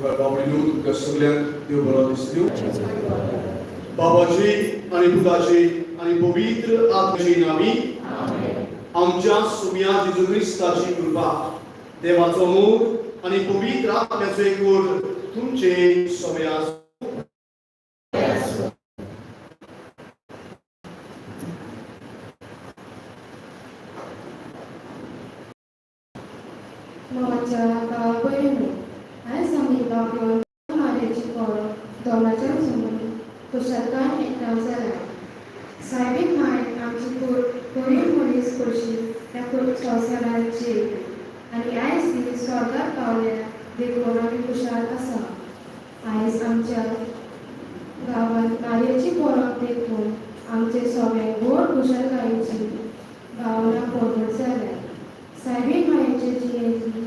बाबडीनू तुमकां सगळ्यांक देव बरो दीस दिवं. बाबाची आणि पुताची आणि पवित्र आत्म्याची नावी आमच्या सुम्या जेजू ख्रिस्ताची कृपा, देवाचो मोग आणि पवित्र आत्म्याचो एकूण तुमचे सगळे आसूं. मोच्या गावाकडे आयज आमी बाबून मारेची पळो दोनाच्या समोर कुशलकान एकठांय जाला. सायबीक मायन आमची बरी मनीस करशी ह्या संवसाराची आनी आयज ती स्वर्गात पावल्या देखून आमी खुशाल आसा. आयज आमच्या गांवांत मारयेची परब देखून आमचे सगळे गोड कुशलकायेची भावना प्रगट जाल्या. सायबीक मायेचे जिणेची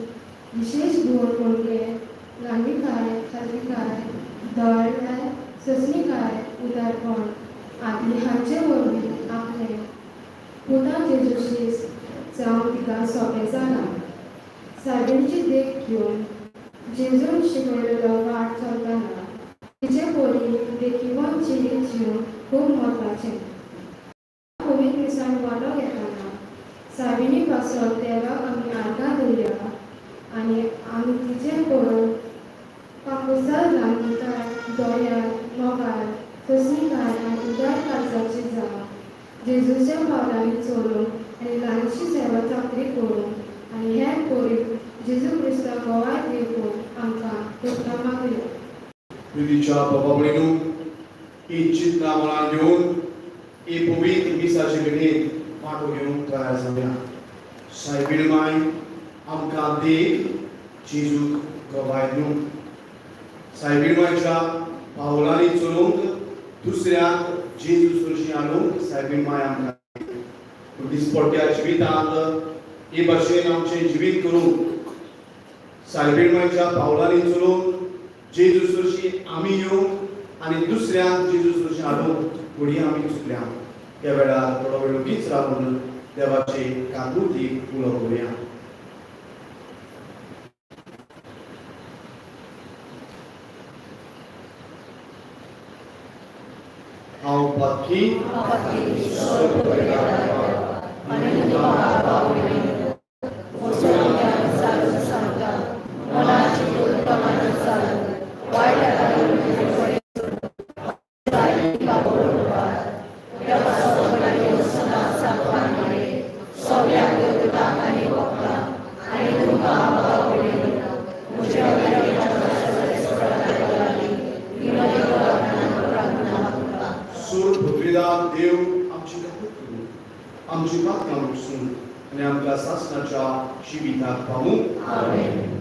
विशेष गुण म्हणजे लांबीकाय, खालवीकाय, दळाय, ससणीकाय, उदारपण आदी हांचे वरवीं आपले पुता जेजूशीस जावं तिका सोंपें जालां. सायबीणची देख घेवन जेजून शिकयलेलो वाट चलतना तिचे पोरी देखीवन जिवीत जिवन खूब म्हत्वाचें. कोवीड दिसान वांटो घेतना सायबीणी पासून देवाक आमी आर्गां दिल्या आनी आमी तिचे पळोवन पाकुसार लांबीकाय, दोळ्यार, मोगार, ससणीकाय आनी उदार काळजाची जावं जेजूच्या पावलांनी चलून आनी ल्हानशी सेवा चाकरी करून आनी हेर पोरी जेजू क्रिस्ताक गोवाय देखून आमकां तुका मागल्या. प्रितीच्या बाबावडीनू ही चिंतना मनात घेवन ही पवित्र मिसाचे घडयेंत वांटो घेवंक तयार जावया. सायबीण माय आमकां देख जेजूक गोवाय दिवंक. सायबीण मायच्या पावलांनी चलूंक दुसऱ्याक जेजू सरशी हाडूंक सायबीण माय आमकां दिसपट्ट्या जिवितांत हे भाशेन आमचें जिवीत करूंक सायबीण मायच्या पावलांनी चलून जेजू सरशी आमी येवंक आनी दुसऱ्यांक जेजू सरशी हाडूंक फुडें आमी चुकल्या. त्या वेळार थोडो वेळ उगीच रावून देवाचे काकुतीक उलो करुया. हांव पातकी देव आमची आमची बातम्या उकसून आनी आमकां सासणाच्या जिविताक पावूंक. आमेन.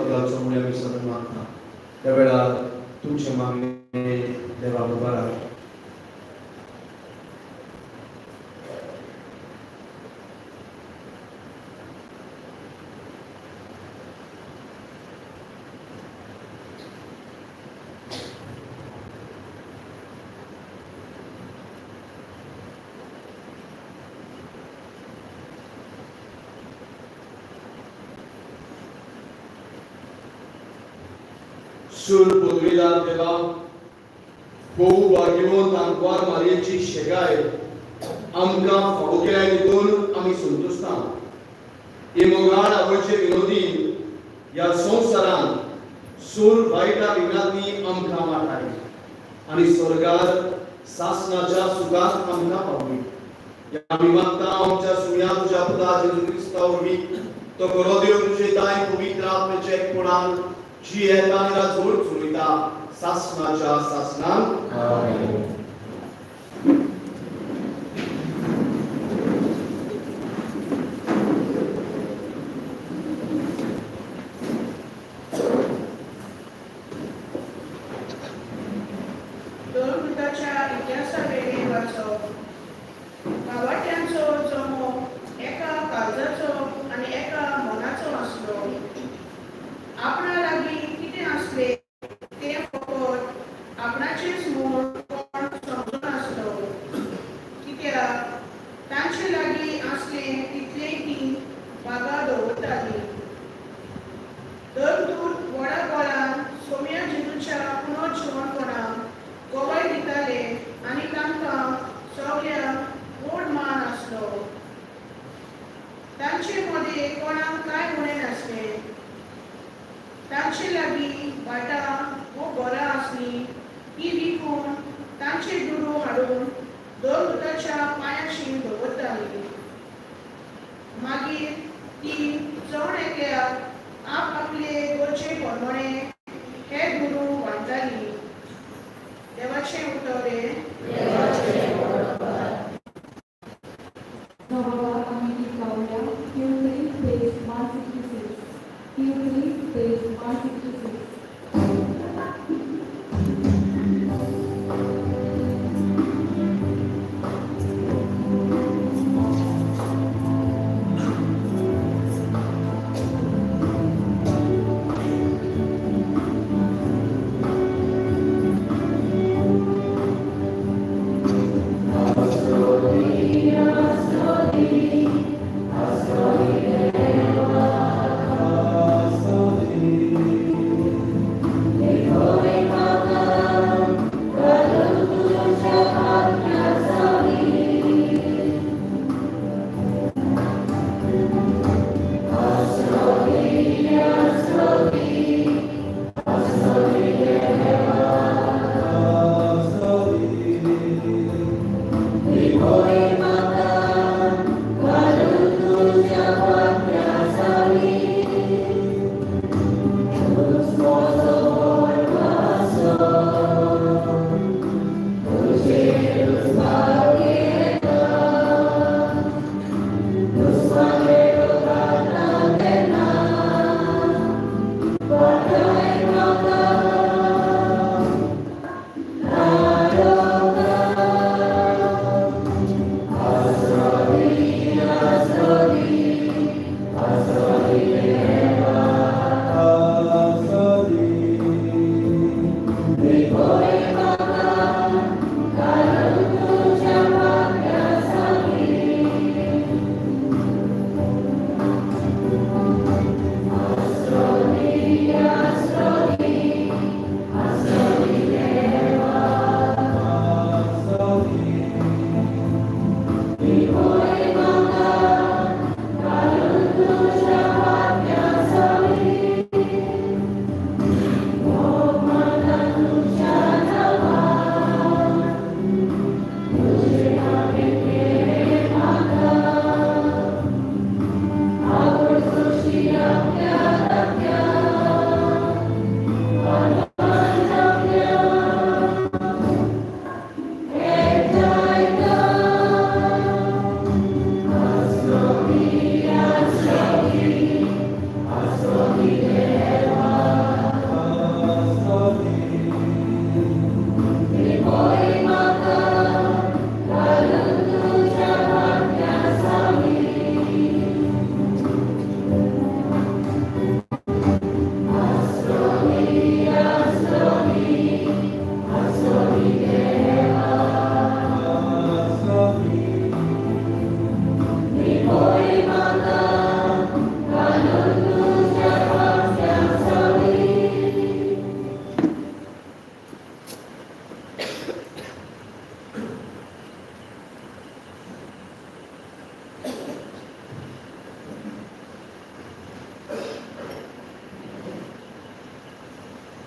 बदलाचो म्हणून आमी सतत मागता त्या वेळार तुमचे मागणे देवा बरोबर Sur podrida deva pou bagyon tanquar mariachi shegai amka fabukelai nitun ami suntusta imogad avचे विनोदी या संसारान सूर वाईटा विनाती आमकां वाटाय आणि स्वर्गात सासनाच्या सुखात आमकां पावली या आमी मागता आमच्या सुया तुझ्या पुता जेजू क्रिस्ता वरवीं तो बरो देव तुझे ताय पवित्र आत्म्याचे एकपणान जी येताना जोड चुरिता सासनाच्या सासनान आमेन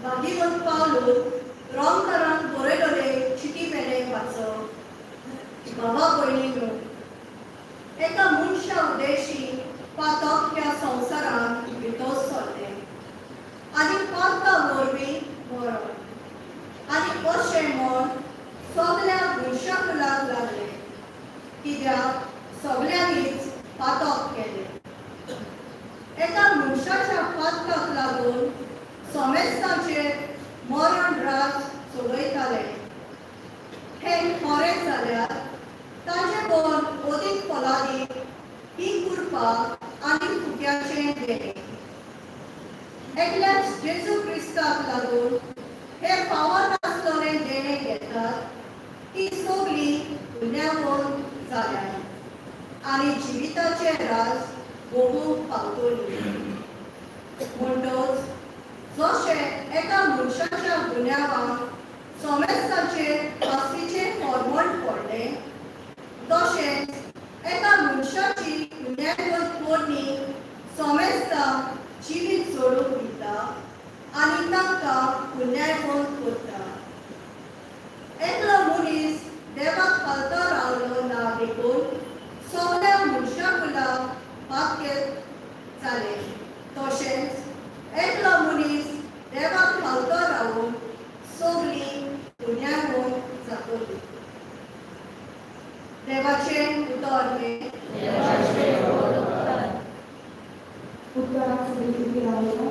भागीरथ पावलो रोमकारांक बरयलोले चिटी पेले वाचो बाबा भयणीनो एका मनशा उद्देशी पातक ह्या संवसारांत भितर सरले आनी पातका वरवीं मरण आनी अशें मन सगल्या मनशाकुलाक लागले कित्याक सगल्यांनीच पातक केले एका मनशाच्या पातकाक लागून समेस्तांचेर मरण रात चलयताले हे खरें जाल्यार ताचे मन अदीक फलादीक ही करपाक आनी फुक्याचें देणे एकल्याच जेजू क्रिस्ताक लागून हे फावो नासतलें देणें घेतात ती सगळीं पुण्यावून जाल्यात आनी जिविताचें राज भोगूंक पावतलीं म्हणटच जशें एका मनशाच्या गुन्यांवाक समेस्ताचेर फाशीचें फर्मण पडलें तशेंच एका मनशाची गुन्यांवत पोरणी समेस्तांक जिवीत सोडूंक दिता आनी तांकां गुन्यांवत करता एकलो मनीस देवाक पालतो रावलो ना देखून सगळ्या मनशाकुलाक भाग्य जालें तशेंच एकलो मनीस देवाक पालतो रावून सगळीं गुन्यांवत जातलीं देवाचें उतर उतराक सगळीं उबीं रावल्या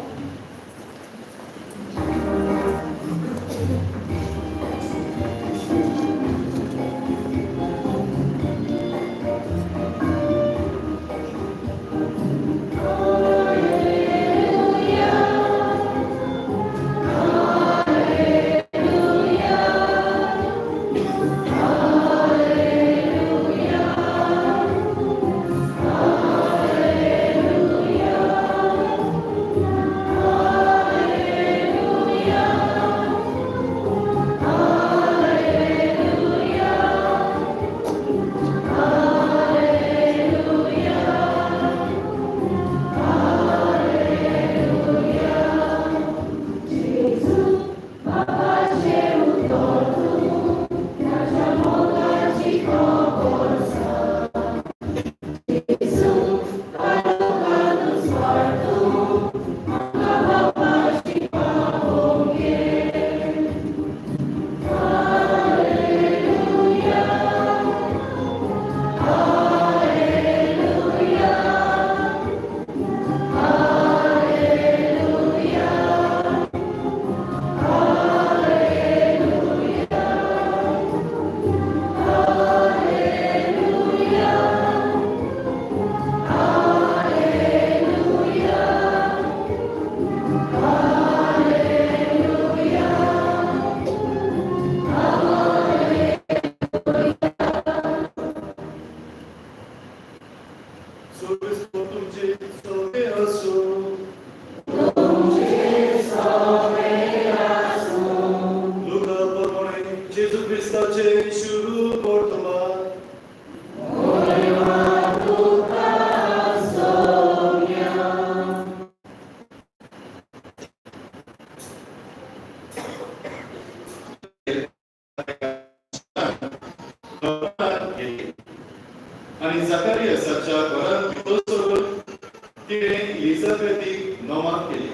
आणि जकारियासाच्या घरात भितर सरून तिणे इलिझाबेथीक नोवाक केली.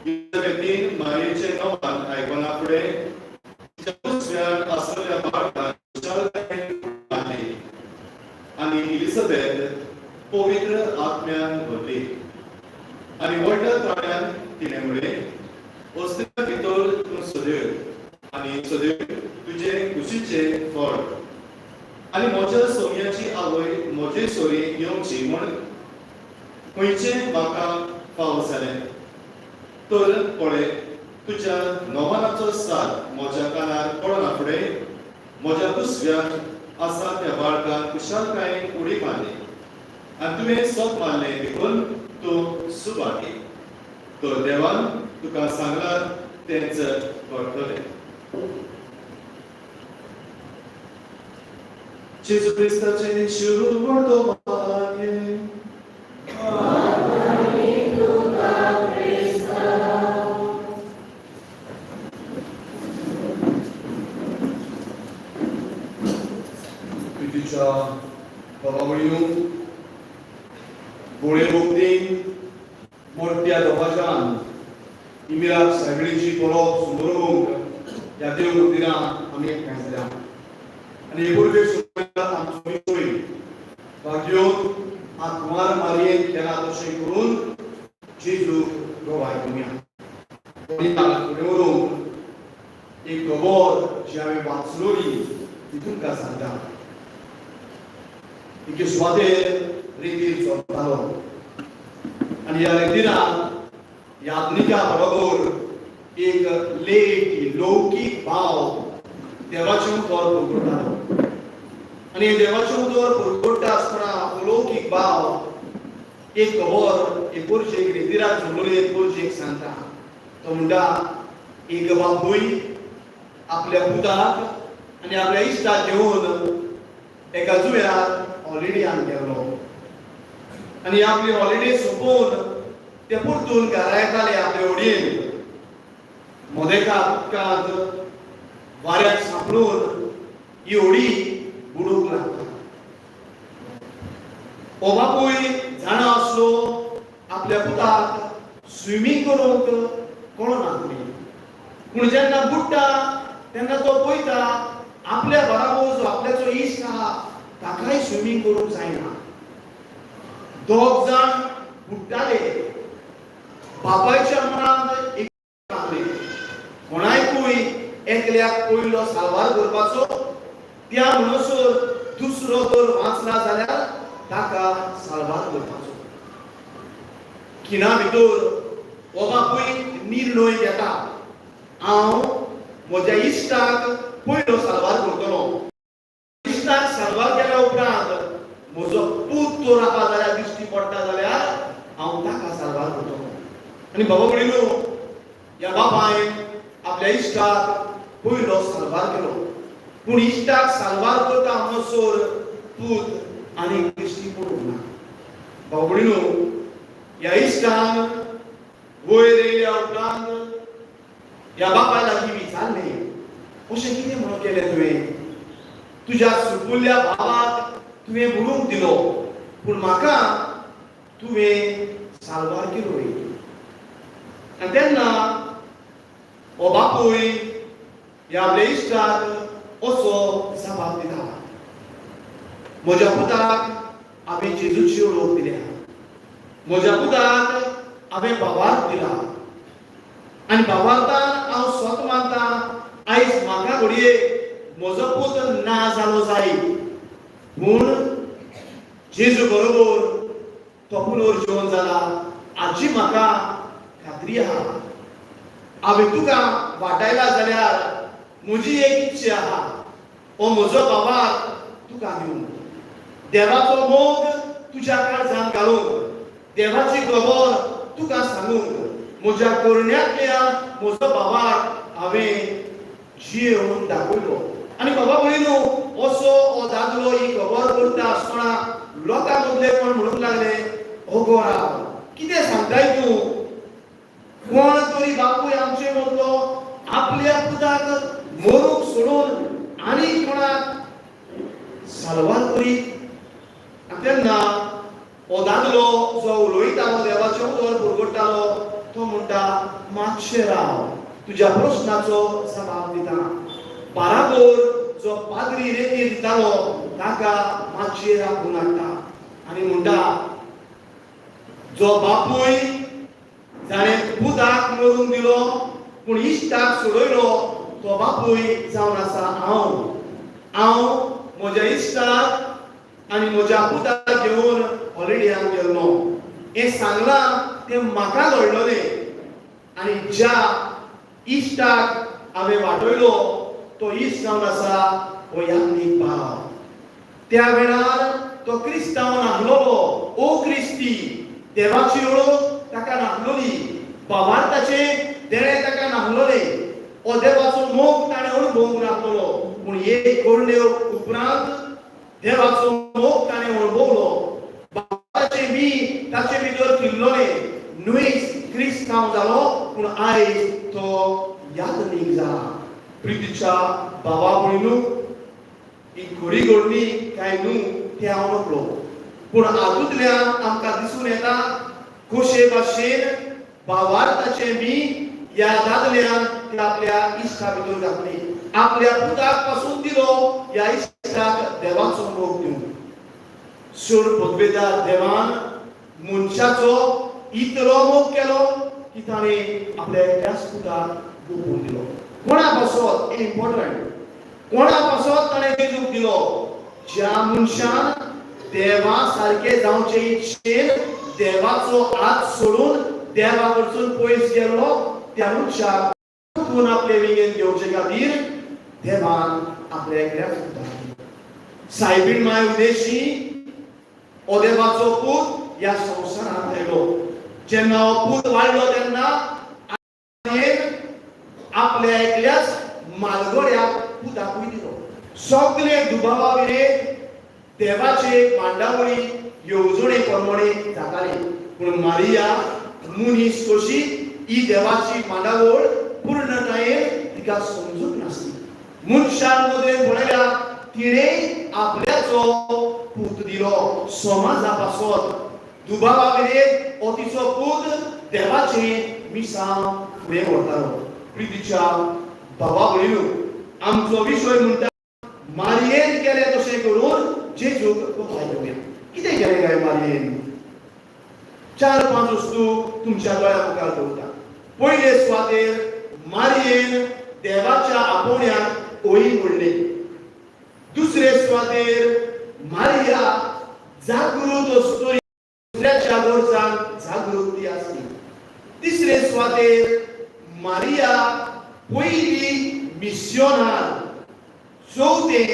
इलिझाबेथीन मारयेचे नोवान आयकना फुडें तिच्या कुसऱ्यान आसलेल्या बाळकाक खुशालकायेन आणली आनी इलिझाबेथ पवित्र आत्म्यान भरली आनी व्हडल्या तोंडान तिणें म्हणलें वस्त्या भितर तूं सदैव आनी सदैव तुजे कुशीचे फळ आनी म्हज्या सोन्याची आवय म्हजे सोयी येवची म्हण खंयचें म्हाका फाव जालें तर पळय तुझ्या नोवानाचो साथ म्हज्या कानार पडना फुडें म्हज्या दुसऱ्याक आसा त्या बाळकान कुशालकायेन उडी मारली आनी तुवें सोप मारलें देखून तूं सुबागी तर देवान तुका सांगलां तेंच करतलें. जेजू क्रिस्ताचे शिरू वर्तमाने तुझ्या बाबा म्हणून गोळे भोगतीन मोठ्या दोपाच्यान इमिराक सगळीची पळोवप सुमरोवंक ह्या देव मंदिरांत आमी एकठांय जाल्या आनी हे गुरुदेव सुमरात आमचो विशय भाग्योन आत्मार मारयेन केला तशें करून जेजू गोवा आयकुया. फुडें व्हरून एक खबर जी हांवें वाचलोली ती तुमकां सांगता. एके सुवातेर रितीर चलतालो आनी ह्या रितीरांत याज्ञिका बरोबर एक लेख लौकीक भाव देवाचे उतर परगडटालो आनी हे देवाचे उतर परगडटा आसतना अलौकीक भाव एक खबर एक पुरशेक रितीरांत चललोली एक पुरशेक सांगता. तो म्हणटा एक बापूय आपल्या पुताक आनी आपल्या इश्टाक घेवन एका जुंव्यार हॉलिडेयान गेल्लो आनी आपली हॉलिडे सोंपोवन ते परतून घरा येताले आपले होडयेन मोदेका उदकांत वाऱ्याक सांपळून ही होडी बुडूंक लागता. हो बापूय जाणा आसलो आपल्या पुताक स्विमींग करूंक कळना पूण जेन्ना बुडटा तेन्ना तो पळयता आपल्या बराबर जो आपल्याचो इश्ट आहा ताकाय स्विमींग करूंक जायना. दोग जाण बुडटाले. बापायच्या मनांत एक कोणायकूय एकल्याक पयलो साल्वार करपाचो त्या म्हणसर दुसरो जर वाचला जाल्यार ताका साल्वार करपाचो. खिणा भितर हो बापूय निर्णय घेता हांव म्हज्या इश्टाक पयलो साल्वार करतलो. इश्टाक साल्वार केल्या उपरांत म्हजो पूत तो रावता जाल्यार दिश्टी पडटा जाल्यार हांव ताका साल्वार करतलो. आनी बाबा म्हणिल्लो ह्या बापायन आपल्या इश्टाक पयलो साल्वार केलो पूण इश्टाक साल्वार करता म्हणसर पूत आनी दिश्टी पडूंक ना. बाबा म्हणिल्लो ह्या इश्टान वयर येयल्या उपरांत ह्या बापाय लागीं विचारलें अशें कितें म्हणून केलें तुवें. तुज्या सुपुल्ल्या भावाक तुवें बुडूंक दिलो पूण म्हाका तुवें साल्वार केलोय. आनी तेन्ना हो बापूय ह्या आपल्या इश्टाक असो जबाब दिता म्हज्या पुताक हांवें जेजूची ओळख दिल्या. म्हज्या पुताक हांवें भावार्थ दिला आनी भावार्थान हांव स्वत मानता आयज म्हाका घडये म्हजो पूत ना जालो जाय पूण जेजू बरोबर तो पुनर्जीवन जाला हाची म्हाका खात्री आहा. हांवें तुका वाटायला जाल्यार म्हजी एक इच्छा आहा हो म्हजो भावाक तुका दिवंक. देवाचो मोग तुज्या काळजांत घालूंक देवाची खबर तुका सांगूंक म्हज्या करण्यांतल्या म्हजो भावाक हांवें जियेवन दाखयलो. आनी बाबा म्हणिल्लो असो हो दादलो ही खबर करता आसतना लोकां मदले कोण म्हणूंक लागले हो गोराव कितें सांगताय तूं. कोण तरी बापूय आमचे मदलो आपल्या पुताक मरूंक सोडून आनी कोणाक साल्वार करीत. तेन्ना हो दादलो जो उलयतालो देवाचें उतर परगडटालो तो म्हणटा मातशें राव तुज्या प्रश्नाचो जबाब दिता. बाराबर जो पाद्री रेती दितालो ताका मातशें राखून हाडटा आनी म्हणटा जो बापूय जाणें पुताक मरूंक दिलो पूण इश्टाक सोडयलो तो बापूय जावन आसा हांव म्हज्या इश्टाक आनी म्हज्या पुताक घेवन हॉलिडेयान गेल्लो. हें सांगलां तें म्हाका घडलोलें आनी ज्या इश्टाक हांवें वाटयलो तो इश्ट जावन आसा हो याज्ञीक भाव. त्या वेळार तो क्रिस्तांव नासलोलो. ओ क्रिस्ती देवाची ओळख ताका नासलोली. भावार्थाचे देणे ताका नासलोले. हो देवाचो मोग ताणें अणभवूंक नासलोलो. पूण एक कोरडेव उपरांत देवाचो मोग ताणें अणभवलो. भावाचे मी ताचे भितर किल्लोले. न्हूच क्रिस्तांव जालो पूण आयज तो याज्ञीक जाला. प्रितीच्या भावा भयणू, ही खरी घडणी काय न्हू तें हांव नकळो. पूण हातूंतल्यान आमकां दिसून येता कशे भाशेन भावार्थाचे मी ह्या दादल्यान ते आपल्या इश्टा भितर घातले. आपल्या पुताक पासून दिलो ह्या इश्टाक देवाचो मोग दिवंक. सूर भगवेदार देवान मनशाचो इतलो मोग केलो की ताणें आपल्या एकट्याच पुताक गोपून दिलो. कोणा पासत इम्पॉर्टंट, कोणा पासत ताणें जेजूक दिलो. ज्या मनशान देवा सारखे जावचे इच्छेन देवाचो हात सोडून देवा कडसून पयस गेलो त्या मनशाक तून आपले विंगेन घेवचे खातीर देवान आपल्या एकट्याच पुताक दिलो. सायबीण माय उदेशी हो देवाचो पूत ह्या संवसारांत आयलो. जेन्ना हो पूत वाडलो तेन्ना आपल्या एकल्याच मालगड्याक पुताकूय दिलो. सगळे दुबावा विरेन देवाचे मांडावळी येवजणे प्रमाणे जाताले. पूण मारिया मुनीस कशी ही देवाची मांडावळ पूर्णतायेन तिका समजूंक नासली. मनशान मदें पळयल्या तिणें आपल्याचो पूत दिलो. समाजा पासत दुबावा विरेन हो तिचो पूत देवाचें मिसां फुडें व्हरतालो. प्रितीच्या भावा भयणू, आमचो विशय म्हणटा मारयेन केलें तशें करून जेजूक पावया. कितें केलें काय मारयेन? 4-5 वस्तू तुमच्या दोळ्या मुखार दवरता. पयले सुवातेर मारयेन देवाच्या आपोवण्याक ओळी म्हणले. दुसरे सुवातेर मारिया जागृत आसतली, दुसऱ्याच्या गरजांक जागृत ती आसली. तिसरे सुवातेर मारिया पयली मिस्योनार. चौथे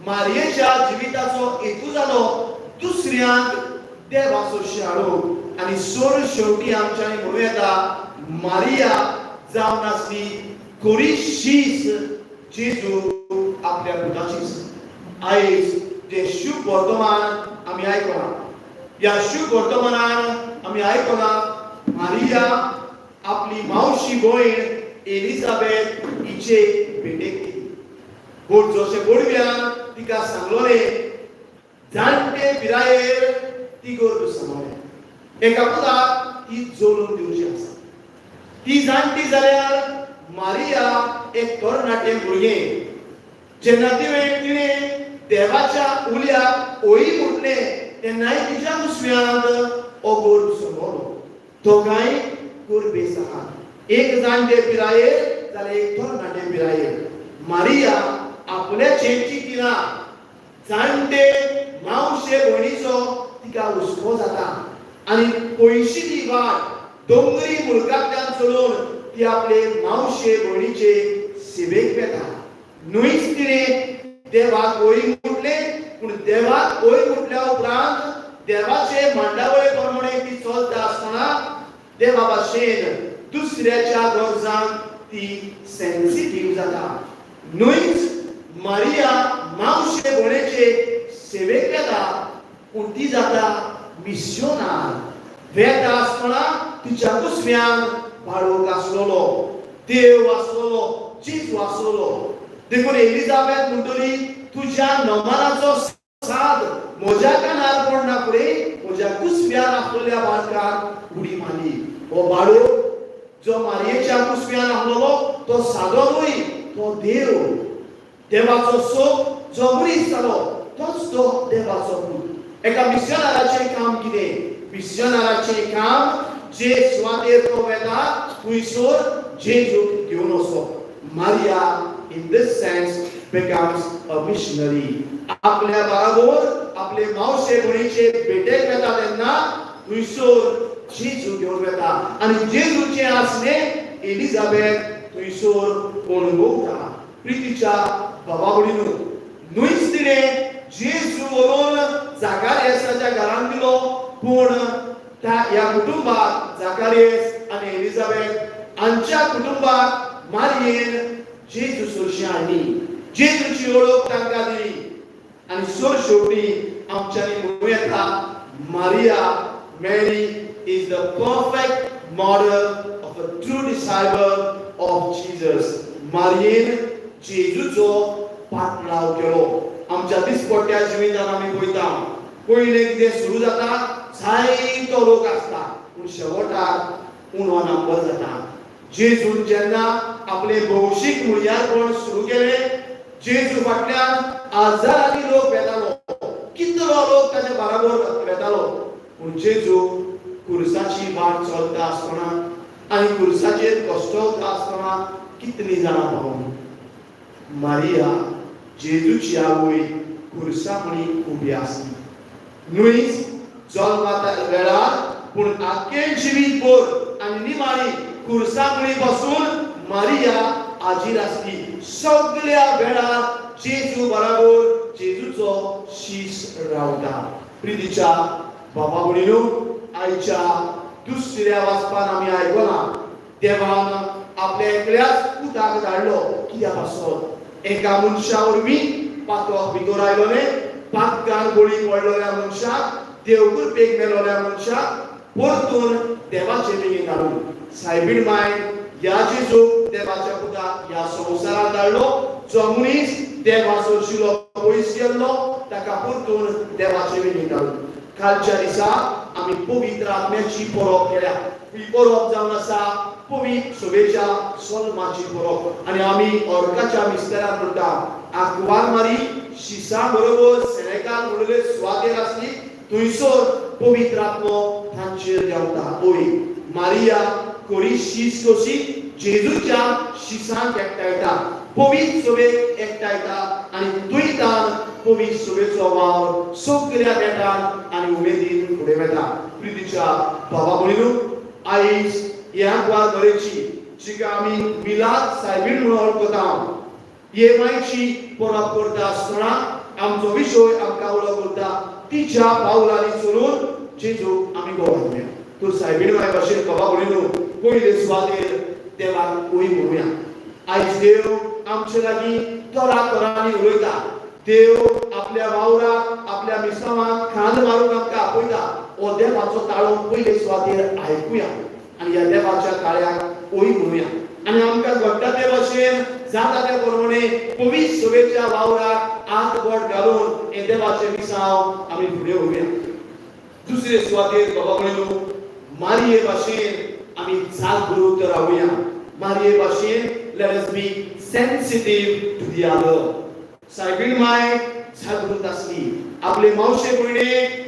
मारियेच्या जिविताचो हेतू जालो दुसऱ्यांक देवाचो शाळो. आनी सोड शेवटी आमच्यांनी म्हणूं येता मारिया जावन आसली खरी शीस जेजू आपल्या पुताची. आयज जे शुभ वर्तमान आमी आयकलां, ह्या शुभ वर्तमानान आमी आयकलां मारिया आपली मावशी भयण एलिझाबेथ हिचे भेटेक गेली. गोडजोशे गोडव्यान तिका सांगलोले जाणटे पिरायेर ती गर्भ सांबाळ्ळी. एका पुताक ती जोडून दिवची आसा. ती जाणटी जाल्यार मारिया एक तरणाटे भुरगें. जेन्ना तिणें देवाच्या उल्याक ओळी म्हटले तेन्नाय तिच्या कुसव्यांत हो गर्भ सांबाळलो. दोगांय गर्भेस आहात. एक जाणटे पिरायेर जाल्यार एक तरणाटे पिरायेर. मारिया आपल्या चेडची किना जाणटे मावशे भयणीचो तिका हुस्को जाता आनी पयशी ती वाट दोंगरी मुळकांतल्यान चलोवन ती आपले मावशे भयणीचे सेवेक वेता. न्हूच तिणें देवाक ओळी म्हटले, पूण देवाक ओळी म्हटल्या उपरांत देवाचे मांडावळे प्रमाणे ती चलता आसतना देवा भाशेन दुसऱ्याच्या गरजांक ती सेन्सिटिव्ह जाता. न्हूच मारिया मावशे भयणीचे सेवेक येता, पूण ती जाता मिस्योनार. वेता आसतना तिच्या कुसव्यान बाळूक आसलोलो, देव आसलोलो, जेजू आसलोलो. देखून एलिझाबेथ म्हणटली तुज्या नमनाचो साद म्हज्या कानार पडना फुडें म्हज्या कुसव्यान आसलेल्या बाळकाक उडी मारली. हो बाळूक जो मारयेच्या कुसव्यान आसलोलो तो सादो न्हय, तो देव. देवाचो सोप जो मनीस जालो तोच तो देवाचो पूत. एका मिस्योनाराचें काम कितें? मिस्योनाराचें काम जे सुवातेर तो वेता थंयसर जेजूक घेवन वचप. Maria, in this sense, becomes a missionary. आपल्या बरोबर आपले मावशे भयणीचे भेटेक वेता तेन्ना थंयसर जेजू घेवन वेता आनी जेजूचे आसणे एलिझाबेथ थंयसर अणभवता. प्रितीच्या बाबा भयणीनो, न्हूच तिणें जेजू व्हरून जाकारियासाच्या घरांत दिलो, पूण ह्या कुटुंबात जाकारियास आनी एलिझाबेथ हांच्या कुटुंबात मारयेन जेजू सरशी हाडली. जेजूची ओळख तांकां दिली. आनी सर शेवटी आमच्यांनी म्हणूं येता, Maria Mary is the perfect model of a true disciple of Jesus. मारयेन जेजूचो पाटलाव केलो. आमच्या दिसपट्ट्या जिवितांत आमी पळयता, पयलें कितें सुरू जाता, जायतो लोक आसता, पूण शेवटाक उणो नंबर जाता. जेजून जेन्ना आपले भौशीक मुळ्यारपण सुरू केलें, जेजू फाटल्यान हजारांनी लोक येतालो, कितलो लोक ताचे बरोबर येतालो. पूण जेजू खुर्साची वाट चलता आसतना आनी खुर्साचेर कश्टवता आसतना कितलीं जाणां पावून मारिया जेजूची आवय खुर्सा म्हणीं उबी आसली. न्हूच जल्माच्या वेळार, पूण आख्खे जिवीतभर आनी निमाणी खुर्सा म्हणीं बसून मारिया हाजीर आसली. सगळ्या वेळार जेजू बरोबर जेजूचो शीश रावता. प्रितीच्या बाबा भयणीनो, आयच्या दुसऱ्या वाचपान आमी आयकलां, देवान आपल्या एकल्याच पुताक धाडलो. कित्याक पासत एका मनशा वरवीं पातोक भितर आयलो न्ही, पातकान बळी पडलेल्या मनशाक, देव कृपेक मेलोल्या मनशाक परतून देवाचे बेगीन धाडून सायबीण माय ह्या जेजूक देवाच्या पुताक ह्या संवसारांत धाडलो, जो मनीस देवाचो शिलो पयस गेल्लो ताका परतून देवाचे बेगीन धाडून. कालच्या दिसा आमी पवित्र आत्म्याची परब केल्या. ही परब जावन आसा पवित्र शोभेच्या सल्माची परब. आनी आमी अर्काच्या मिस्तेरान म्हणटा, आंकवार मारी शिसा बरोबर सेनेकान म्हणले सुवातेर आसली, थंयसर पवित्र आत्मो तांचेर देंवता. ओय मारिया कोरी शीस कशी जेजूच्या शिसांक एकठांयता, पवित्र शोभेक एकठांयता आनी तुयतान पवित्र शोभेचो वावर सगळ्या नेटान आनी उमेदीन फुडें वता. प्रितीच्या बाबा भयणीनो, आयज ह्या आंकवार बरेची जिका आमी मिलाद सायबीण म्हणून वळखता, हे मायची परब करता आसतना आमचो विशय आमकां वळख करता तिच्या पावलांनी चलून जेजूक आमी गोवायतले. तर सायबीण माय भाशेन बाबा भयणीनो, पयले सुवातेर देवाक ओय म्हणुया. आयज देव आमचे लागीं तरातरांनी उलयता. देव आपल्या वावराक आपल्या मिसावांक खांद मारूंक आमकां आपयता. हो देवाचो ताळो पयले सुवातेर आयकुया आनी ह्या देवाच्या ताळ्याक ओय म्हणुया. आनी आमकां घडटा ते भाशेन जाता ते प्रमाणे पवित्र शोभेच्या वावराक हात बोट घालून हे देवाचे मिसाव आमी फुडें व्हरुया. दुसरे सुवातेर बाबा भयणीनो, मारिये भाशेन आमी जागृत रावुया. मारिये भाशेन let us be sensitive to the other. सायबीण माय जागृत आसली. आपले मावशे भयणे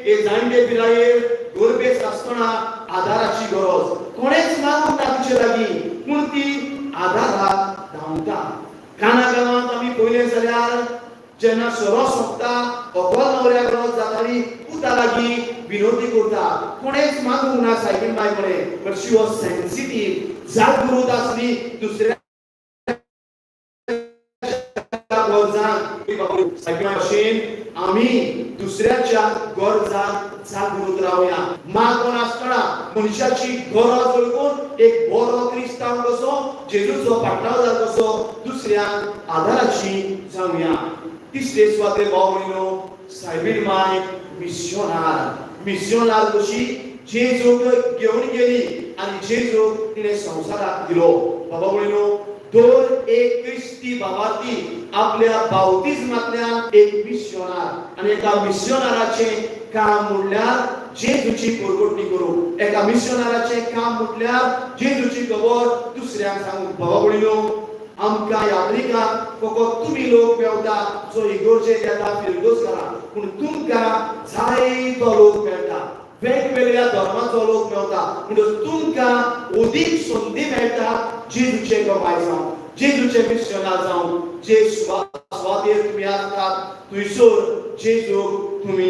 हे जाणटे पिरायेर गरबेक आसतना आदाराची गरज कोणेच मागूंक ना तिचे लागीं, पूण ती आदाराक धांवता. काना गांवांत आमी पळयलें जाल्यार जेन्ना सोरो सोंपता, अकोल नवऱ्याक गरज जाताली, पुता लागीं विनोदी करता. कोणेच मागूंक ना सायबीण माय कडेन, बट शी वॉज सेन्सिटीव, जागृत आसली. दुसऱ्या आमी दुसऱ्याच्या गरजांक जागृत रावया. मागोन आसतना मनशाची गरज वळखून एक बरो क्रिस्तांव कसो, जेजूचो पाटलावदार कसो दुसऱ्यांक आदाराची जावया. तिसरे सुवातेर भाव भयणीनो, सायबीण माय मिशनार कशी जेजूक घेवन गेली आनी जेजूक तिणें संवसाराक दिलो. बाबा भयणीनो, दर एक क्रिस्ती बाबाती आपल्या बावतिजमांतल्यान एक मिशनार आनी एका मिशनाराचें काम म्हणल्यार जेजूची परगटणी करूंक. एका मिशनाराचें काम म्हणल्यार जेजूची खबर दुसऱ्यांक सांगूंक. बाबा भयणीनो, आमकां ह्या आफ्रिकांत फकत तुमी लोक मेळटा जो इगोर्जेक येता फिरदोस करा, पूण तुमकां जायतो लोक मेळटा, वेगवेगळ्या धर्माचो लोक मेळटा. म्हणटच तुमकां अदीक संदी मेळटा जेजूचे गवाय जावं, जेजूचे मिशनार जावं. जे सुवातेर तुमी आसतात थंयसर जेजूक तुमी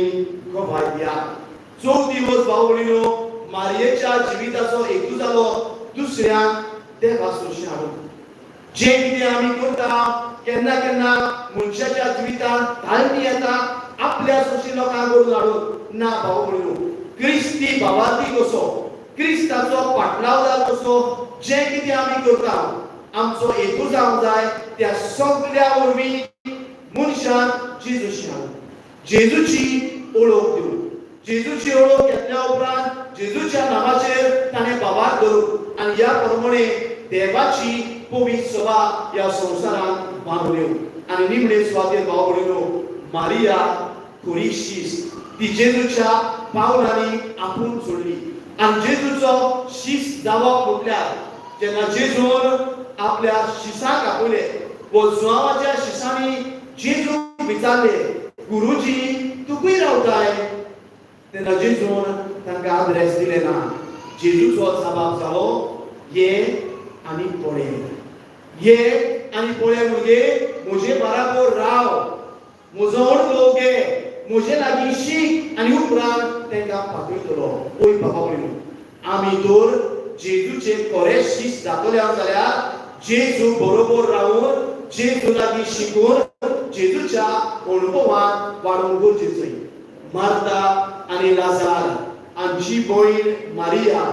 गवाय दियात. चवथी दिवस भाव भयणीनो, मारयेच्या जिविताचो हेतू जालो दुसऱ्यांक देवा सुशी हाडून जे कितें आमी करता केन्ना केन्ना मनशाच्या जिवितांत धालती येता आपल्या सुशी लोकांक घडोवन हाडून ना भाव म्हणून क्रिस्ती भावार्थी कसो क्रिस्ताचो पाटलावदार कसो जे कितें आमी करता आमचो हेतू जावंक जाय त्या सगळ्या वरवीं मनशान जेजूशी हाडून जेजूची ओळख दिवन जेजूची ओळख घेतल्या उपरांत जेजूच्या नांवाचेर ताणें बाबार धरून आनी ह्या प्रमाणे देवाची पवित्र सभा ह्या संवसारांत बांदल्यो आनी निमणे सुवातेर भाव भयणो मारिया खरी शिस्त ती जेजूच्या पावलांनी आपूण सोडली आनी जेजूचो शिस्त जावप म्हटल्यार जेन्ना जेजून आपल्या शिसाक आपयले व जुआंवाच्या शिसांनी जेजूक विचारले गुरुजी तुकुय रावताय तेन्ना जेजून तांकां आदरेस दिले ना जेजूचो जबाब जालो ये आनी पळय ये आनी पळय भुरगे म्हजे बाराबर राव म्हजो अणभव घे म्हजे लागीं शीक आनी उपरांत तांकां पातयतलो ओय बाबा म्हणून आमी तर जेजूचे खरे शिस्त दाखयल्या जाल्यार जेजू बरोबर रावून जेजू लागीं शिकून जेजूच्या अणभवान वाडोवंक गरजेचें मार्ता आनी लाजार हांची भयण मारिया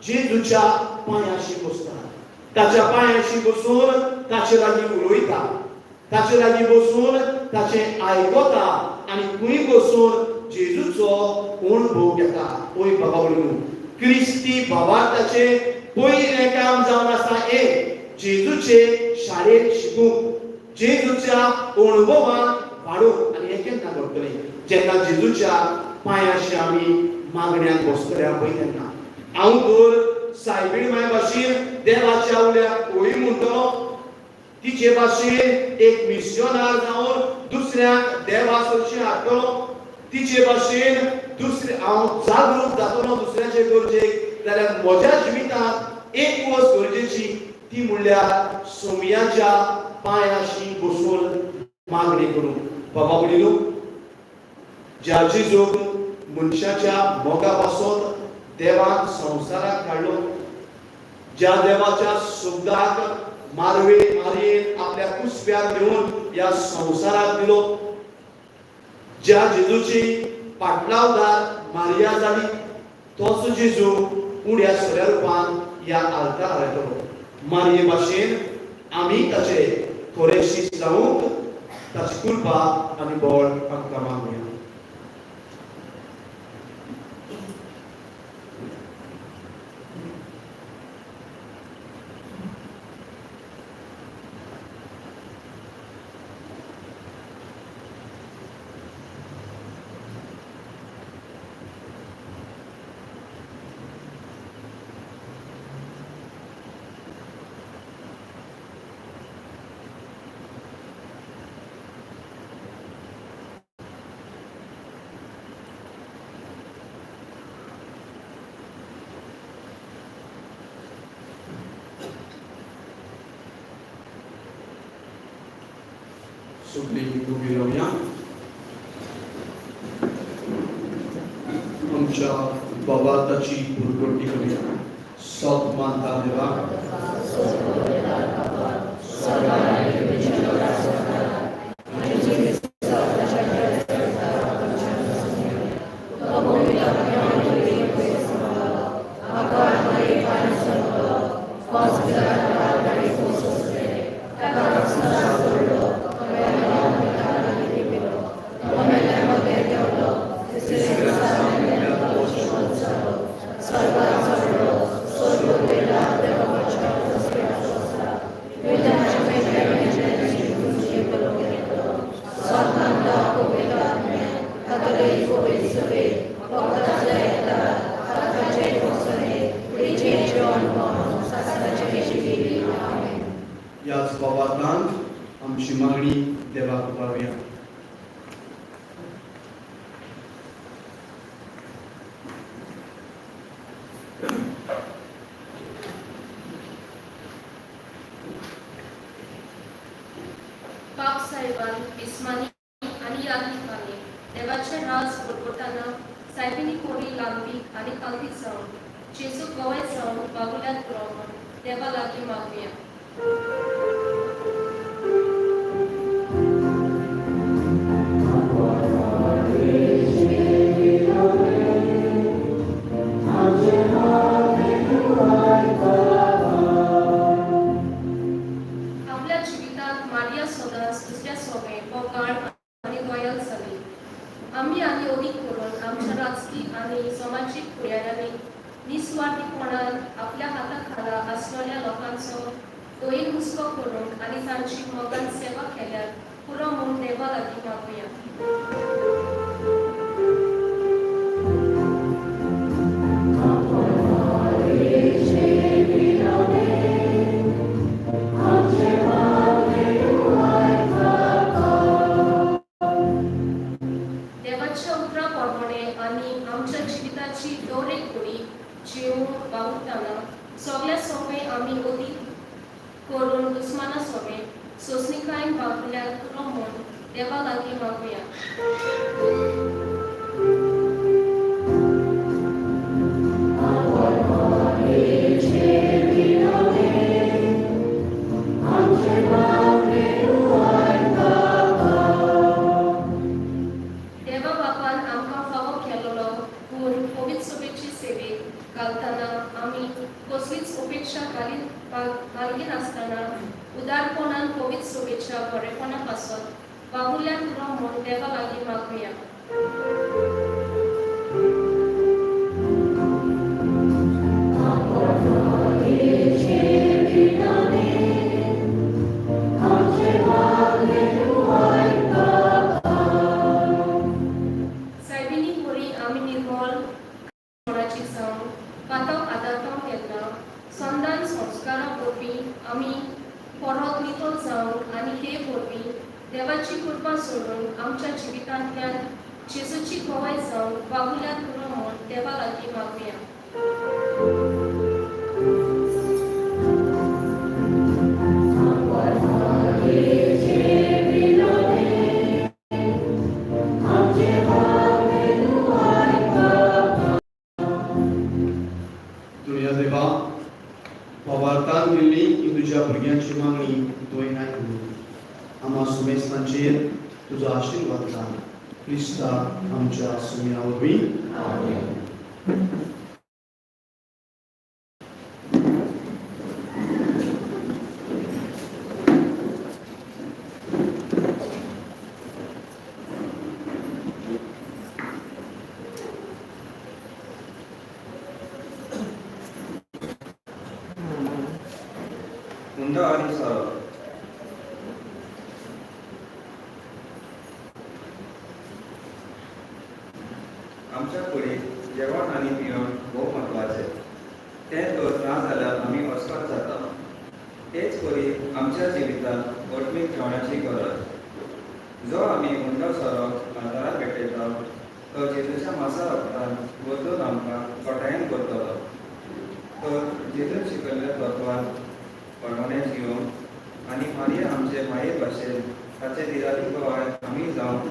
जेजूच्या पांयाशी बसता ताच्या पांयाशी बसून ताचे लागीं उलयता ताचे लागीं बसून ताचें आयकता आनी खंय बसून जेजूचो अणभव घेता ओय बाबा म्हणून क्रिस्ती भावार्थाचे पयलें काम जावन आसा एक जेजूचे शाळेंत शिकूंक जेजूच्या अणभवान वाडोवंक आनी हें केन्ना घडटलें जेन्ना जेजूच्या पांयाशी आमी मागण्यांक बसतले पळय तेन्ना हांव तर सायबीण माय भाशेन देवाच्या उल्याक ओय म्हणटलो तिचे भाशेन एक मिशनर जावन दुसऱ्याक देवा सरशी हाडटलो तिचे भाशेन दुसरे हांव जागरूक जातलो दुसऱ्याचे गरजेक जाल्यार म्हज्या जिवितांत एक वस्त गरजेची ती म्हणल्यार सोमयाच्या पांयाशी बसून मागणी करूंक बाबा म्हणिलो ज्या जेजूक मनशाच्या मोगा पासून देवान संवसाराक काडलो ज्या देवाच्या शब्दाक मारयेन आपल्या कुसव्यार घेवन ह्या संवसाराक दिलो ज्या जेजूची पाटलावदार मारिया जाली तोच जेजू उड्या सऱ्या रुपान ह्या आल्तारार येतलो मारये भाशेन आमी ताचे खरे शिस्त जावंक ताची कृपा आनी बळ आमकां मागुया सगळीं उबी रावया आमच्या बाबाताची पुरवटी करूया सत मानता देवाक याच बाबातांत आमची मागणी देवाक पावया पाप साहेबान इस्मानी आणि यात्रिकांनी देवाचे राज भरभरताना साहेबांनी कोडी लांबी आणि कांती जावन जेजू गोवाय जावन बागुल्यात पुरवण देवा लागीं मागुया. आपल्या जिवितांत मारिया सदांच दुसऱ्या सोबे बोकाळ आनी गोंयांत जाली. आमी आनी ओदीक करून आमच्या राजकीय आनी समाजीक फुडाऱ्यांनी निस्वार्थीपणान आपल्या हाताखाला आसलेल्या लोकांचो दोयेन हुस्को करून आनी तांची मोगान सेवा केल्यार पुरो म्हूण देवा लागीं मागुया. देवाच्या उतरा पोरमणे आनी आमच्या जिविताची दर एक घडी जिवून वावुरतना सगळ्या सोबे आमी ओदीक करून दुस्माना सोबे सोंसणीकायेन वागल्यार पुरो म्हूण देवा लागीं मागुया. देवा बापान आमकां फावो केलोलो पूण पवित्र सोबेची सेवेक घालतना आमी कसलीच अपेक्षा घालगी नासतना उदारपणान पवित्र सोबेच्या बरेपणा पासत वागुल्यार पुरो म्हूण देवा लागीं मागुया. सायबिनी पोरी आमी निर्मळ कोणाची जावन पातळ आदारतां केन्ना संदान संस्कारां परबी आमी परत नितळ जावन आनी हे परबी देवाची कृपा सोडून आमच्या जिवितांतल्यान जेजूची भोवाय जावन वागुल्यार पुरो म्हूण देवा लागीं मागुया. दुनिया देवा पवारतान दिल्ली की तुझ्या भुरग्यांची मागणी तुवें आयकली. आम्हा सुमेस्तांचेर तुजो आशिर्वाद घाल. क्रिस्ता आमच्या सुम्या वरवीं. हुंडा आनी सारो. आमच्या कुडींत जेवण आनी पिवण भोव म्हत्वाचें. तें तर ना जाल्यार आमी अस्वस्थ जाता. तेच परी आमच्या जिवितांत ओटमीक जेवणाची गरज. जो आमी हुंडो सारो आदाराक भेटयता तो जेजूच्या मासा रगतान बदलून आमकां कोटायन करतलो. तर जेजून शिकयल्ल्या तत्वान परमणे जिवन आनी मारिया आमचे माये भाशेन ताचे दिराली गोवाय आमी जावन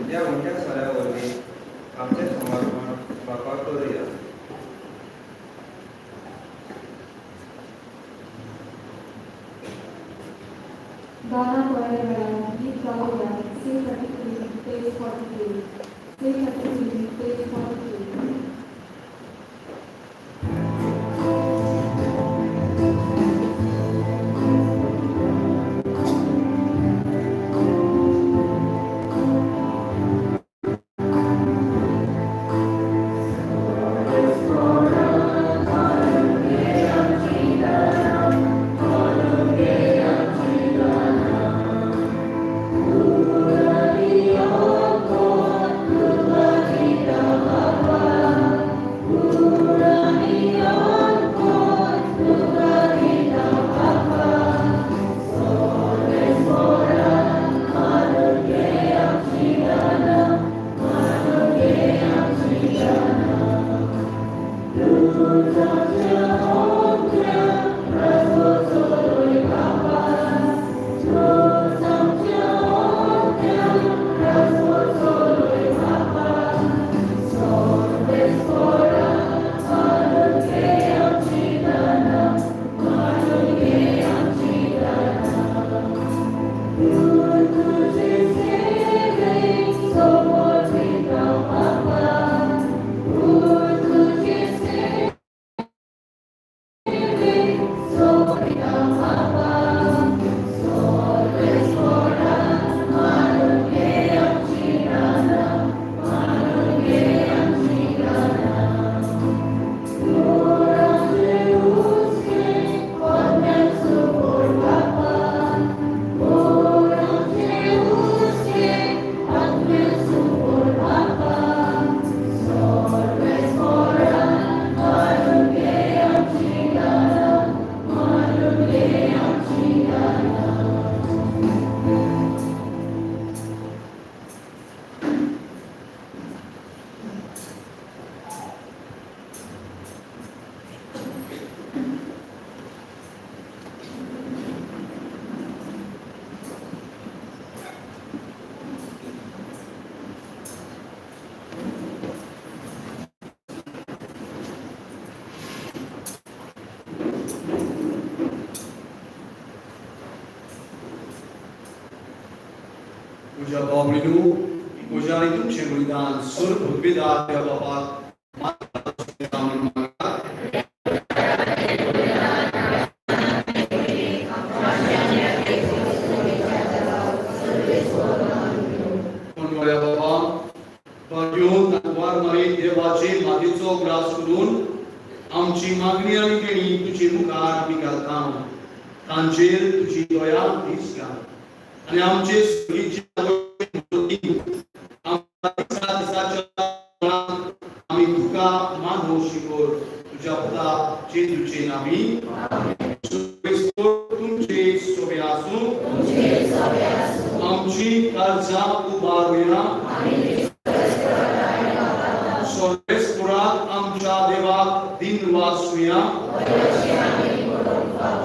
त्या हुंड्या साऱ्या वरवीं आमचें समर्पण बापाक करुया. गाना पळय वेळार गीत गावया. Say 33, page 43. Say 33, page 43. Gloria तुझ्या बाबळीनू तुझ्या आणि तुमचे बलिदान सुर पृथ्वीदार त्या बापाक देवाचे मातीचो ग्रास करून आमची मागणी आणि देणी तुझी मुखार आमी घालता तांचेर तुझी दया दीस घाल आणि आमचे आमी तुका मानो शिकोर तुझ्या पुता जेजूचे नामी तुमचे सोबे आसूं आमची कर्जा उबारूया स्वर्गेश्वरात आमच्या देवाक दिन वासूया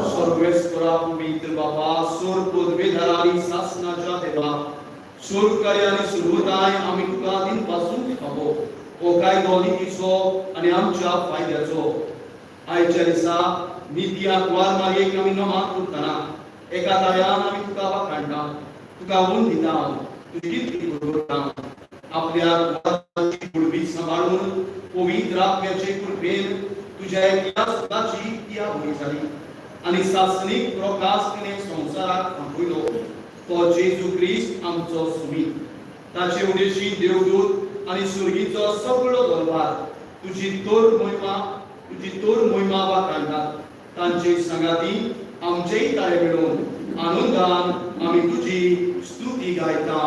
स्वर्गेश्वरा पवित्र बाबा सुर पृथ्वीधरारी शासनाच्या देवा सुर कार्याने सुरवताय आम्ही तुका दिन पासून खावो ओ काय दोनीचो आणि आमच्या फायद्याचो आयच्या दिसा नित्याक वार मागेक आमी नमाज करतना एका दायान आमी तुका वाखाणटा तुका वून दिता तुजी कितली करता आपल्या कुळबी सांभाळून पवित्र आत्म्याचे कृपेन तुझ्या एकल्या सुताची इत्या बरी झाली आणि सासनिक प्रकाशने संसारात थांबविलो तो जेजू ख्रिस्त आमचो सुमी ताचे उदेशी देवदूत आणि सुर्गीचो सगळो दरबार तुझी तोर मोहिमा वाखाणतात तांचे संगाती आमचेय ताळे मिळून आनंदान आमी तुझी स्तुती गायता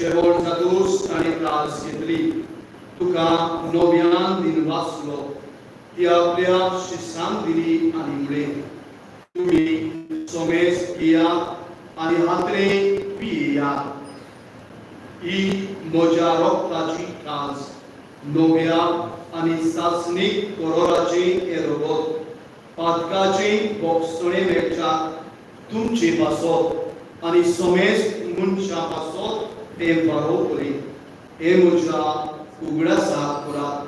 शेवट जातूस आणि त्रास घेतली तुका नव्यान दिन वाचलो ती आपल्या शिष्यांक दिली आणि मुळे तुम्ही सोमेस किया आणि हातरे पिया ही म्हज्या रोगताची त्रास नव्या आणि सासनीक करोराचे एरोगोत पातकाचे बोगसणे मेळच्या तुमचे पासत आणि सोमेस मनशा पासत ते बरोबरी हे म्हज्या उगडासा कुराक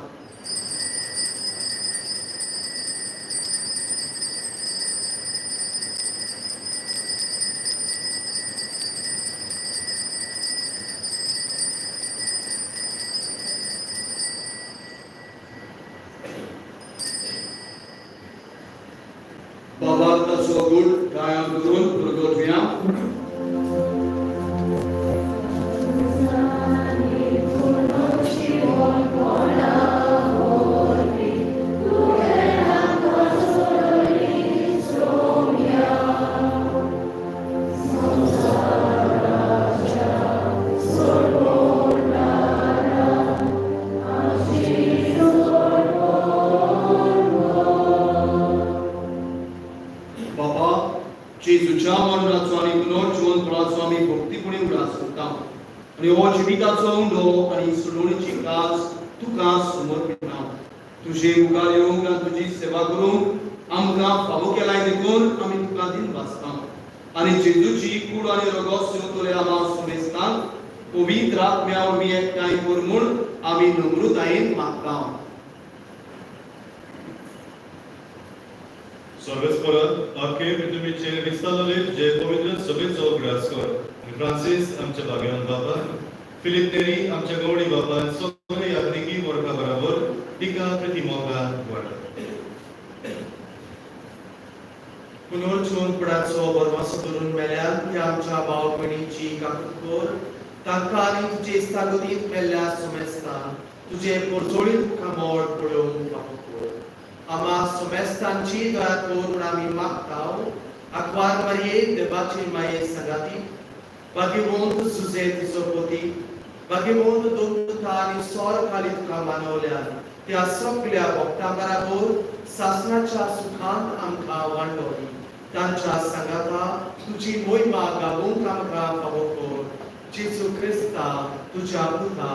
बाबा ताचो गूण गायन करून प्रगोटया आणि हो जिविताचो उंडो आणि सुलोणीची कास तुका समर्पित हांव. तुझे मुखार येवंक आनी तुजी सेवा करूंक आमकां फावो केलाय देखून आमी तुका दिन वाचता. आणि जेजूची कूड आणि रगत शिवतले आम्हा सुमेस्तान पवित्र आत्म्या वरवीं एकठांय कर म्हूण आमी नम्रतायेन मागता. सर्वेस्परात आख्खे पृथ्वीचेर विस्तारलेले तुझे पवित्र सभेचो ग्रास कर. फ्रांसीस आमच्या भाग्यवान बापान, फिलिप नेरी आमच्या गवडी बापान, सगळे यात्रिकी वर्गा बरोबर तिका प्रतिमोगान वाट. पुनर्जून पुढाचो बरवासो करून मेल्यान ती आमच्या भाव भयणीची काकूट कर. तांकां आनी तुजे इश्टागतींत मेल्ल्या सुमेस्तान तुजे परजोळींत तुका मोड पळोवंक फावो कर. आम्हा सुमेस्तांची दया कर म्हूण आमी मागताव. आंकवार मारये देवाची माये संगाती भाग्यवंत सुजे तिचो पती भाग्यवंत दोतोता आनी सोर खाली तुका मानवल्यान त्या सगळ्या भक्तां बरोबर सासणाच्या सुखांत आमकां वांटोली. तांच्या सांगाता तुजी मोहिमा गावूंक आमकां फावो कर. जेजू क्रिस्ता तुज्या पुता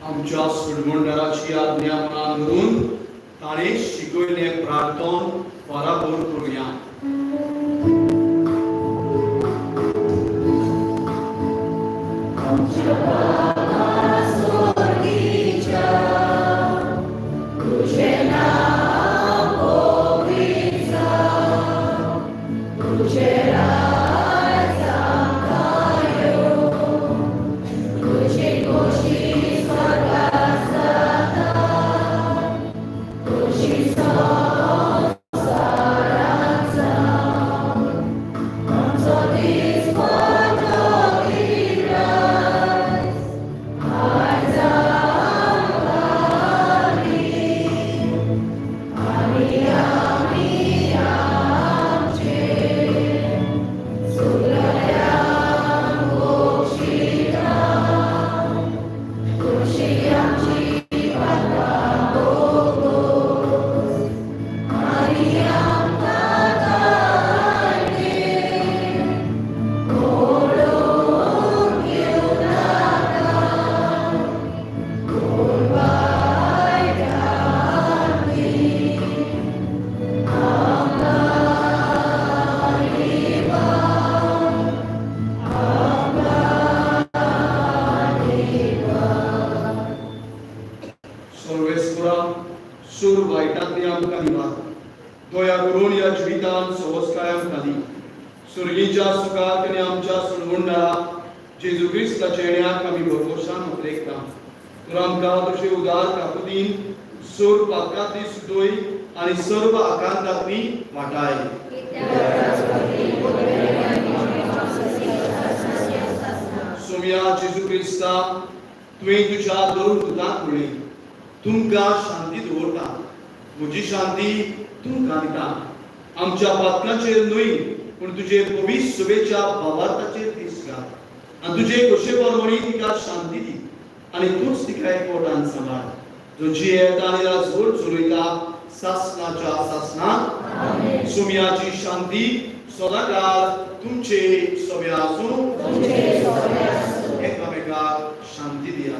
आमच्या सुडमंडळाची आज्ञा मनान धरून ताणें शिकयलें प्रार्थन बराबर करुया. सूर वायटांतली आमकां दिवात. दया करून ह्या जिवितांत संस्कारांक खाली सुर्गीच्या सुखाक आनी आमच्या सुणवंडा जेजू क्रिस्ताच्या येण्याक आमी भरवशान उतरेकता. तर आमकां तुजे उदार काकुतीन सूर पात्रांतली सुदोय आनी सर्व आकांतांतली वाटाय. सोम्या जेजू क्रिस्ता तुवें तुज्या दोन दुतांक म्हणलें तुमकां शांती दवरता, म्हजी शांती तुमकां दिता. आमच्या पातकांचेर न्हय पूण तुजे पवित्र सभेच्या भावार्थाचेर दीस घाल आनी तुजे कशे परवणी तिका शांती दी आनी तूंच तिका एकवटान सांबाळ. जो जियेता आनी राजवट चलयता सासणाच्या सासणाक सोम्याची शांती सदांकाळ तुमचे सभे आसूं. एकामेकाक शांती दिया.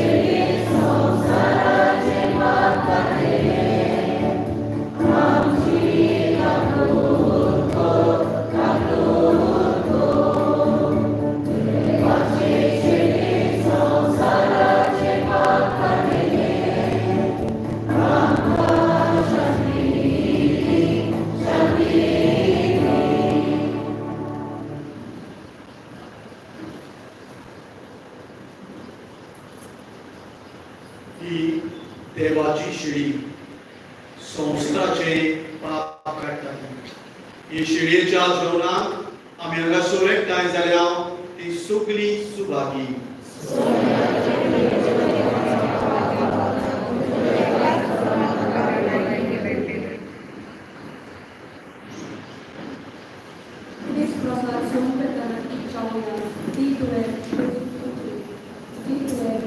Amen. ही देवाची शिडी संस्काराचे पाप काडटाली. ही शिडयेच्या जेवणाक आमी हांगासर एकठांय जाल्या ती सगळी Subhagi This process sumberkan icawya di duel di duel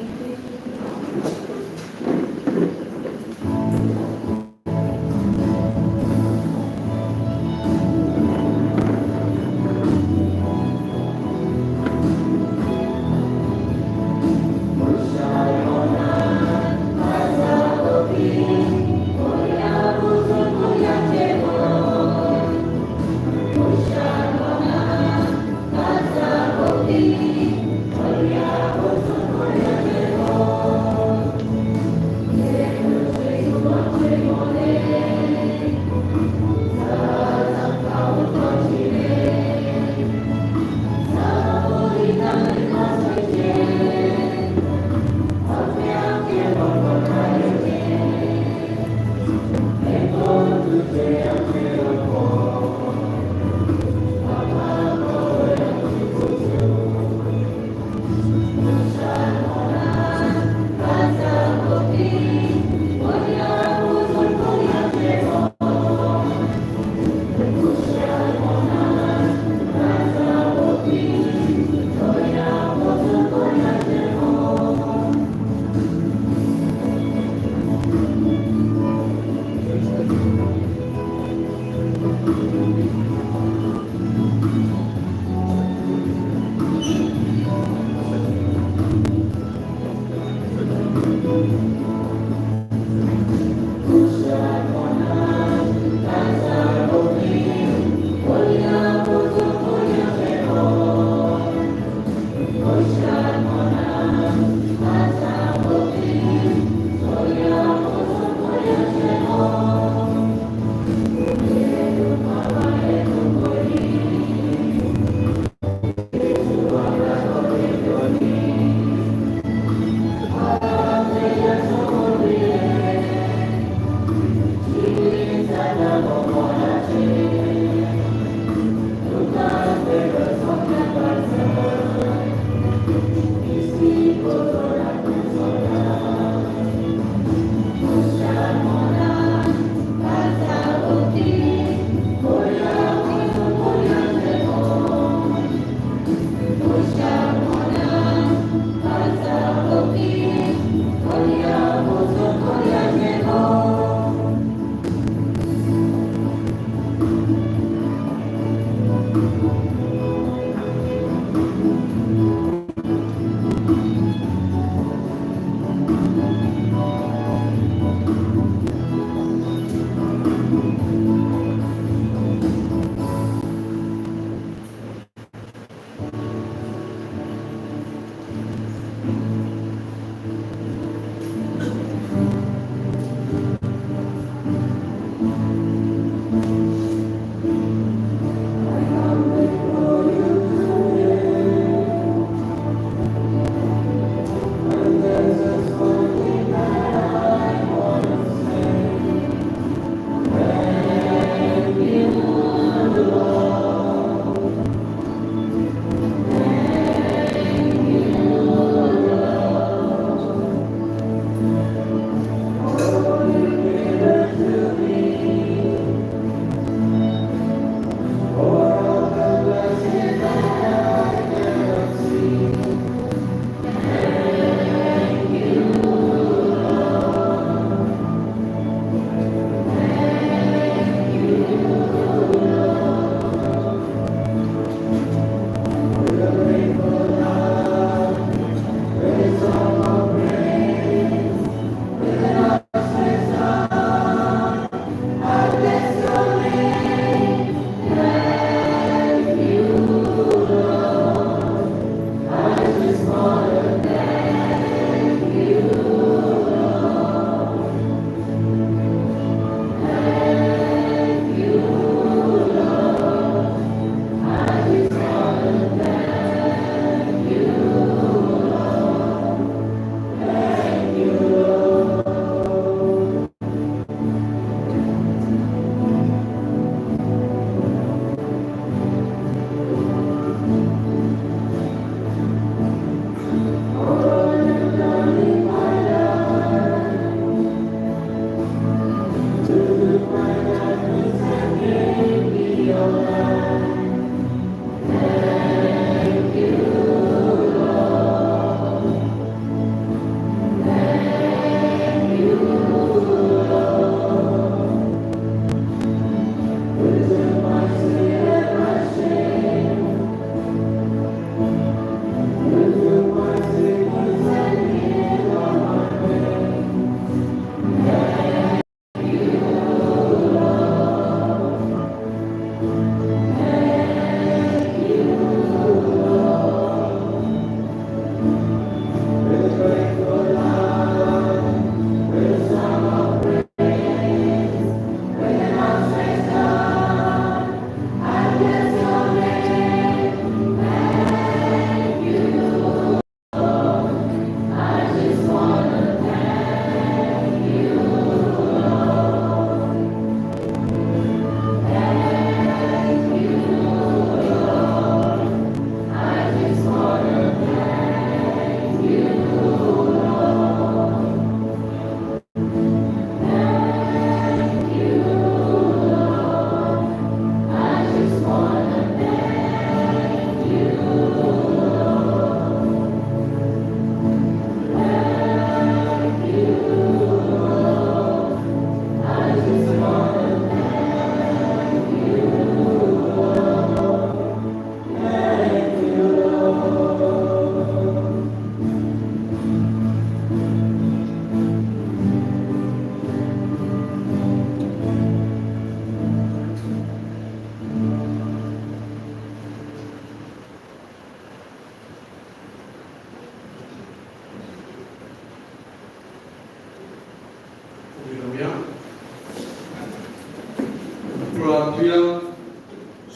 पिरां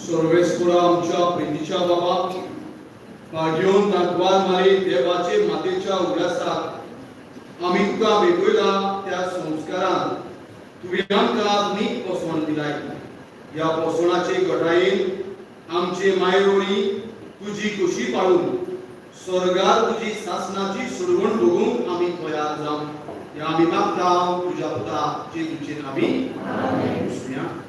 सर्वेस्परा आमच्या प्रितीच्या बाबा पाड्योन तांतवार मारी देवाचे मातेच्या उगडासाक आमी तुका भेटयला त्या संस्कारान तुवें आमकां नीट पोसवण दिलाय. या पोसवणाचे घटायेन आमचे मायरोणी तुजी खुशी पाळून स्वर्गात तुजी शासनाची सुरवण भोगूंक आमी तयार जावं. या आमी मागता तुज्या पुता जेजूचे नावी. आमेन.